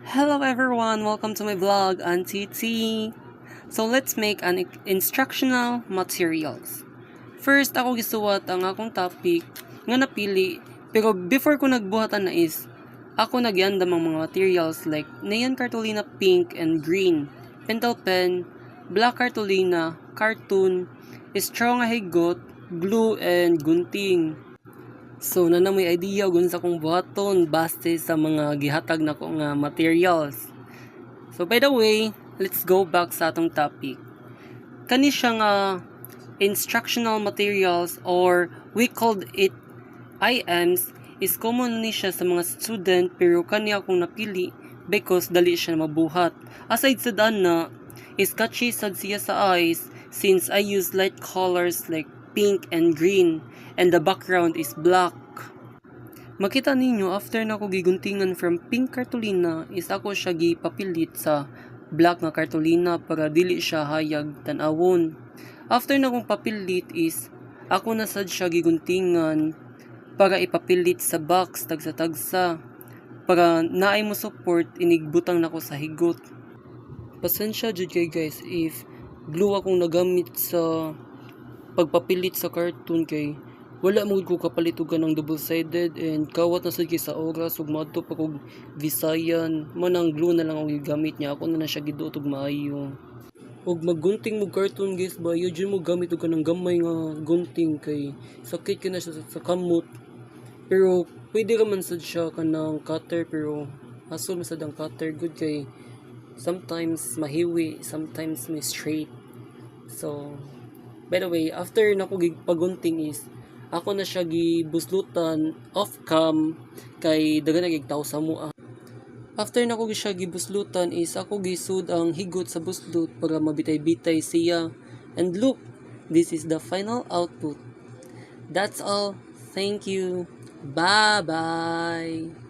Hello everyone, welcome to my vlog, Auntie T. So let's make an instructional materials. First, ako gisuwat ang akong topic nga napili, pero before ko nagbuhatan na is, ako nagyandam ang mga materials like neon cartolina pink and green, pentel pen, black cartolina, cartoon, straw nga higot, glue, and gunting. So, na may idea kung sa kong buhaton base sa mga gihatag na ko nga materials. So, by the way, let's go back sa atong topic. Kani siya nga instructional materials or we called it IMs is common ni siya sa mga student pero kani akong napili because dali siya mabuhat. Aside sa daan na, is catchy sad siya sa eyes since I use light colors like pink and green and the background is black. Makita ninyo after na ko giguntingan from pink cartolina is ako siya gipapilit sa black nga cartolina para dili siya hayag tan-awon. After na kong papilit is ako na sad siya giguntingan para ipapilit sa box tagsa-tagsa para naay mo support inigbutang nako sa higot. Pasensya jud kay guys if glue akong nagamit sa pagpapilit sa cartoon kay wala mo ko kapalit og kanang double-sided and kawat na sad kay sa oras ug madto pa kog Visayan manang glue na lang ang gigamit niya ako na siya giduot og maayo. Ug maggunting mo cartoon guys ba yun mo gamit og kanang gamay nga gunting kay sakit ka na siya sa kamot. Pero pwede ra man sad siya kanang cutter pero hasol masad ang cutter good kay sometimes mahiwi, sometimes may straight. So by the way, after na ko pagunting is ako na siya gibuslutan off cam kay dagan na gigtaw sa mua. After na ko siya gibuslutan is ako gisud ang higot sa buslut para mabitay-bitay siya. And look, this is the final output. That's all. Thank you. Bye-bye.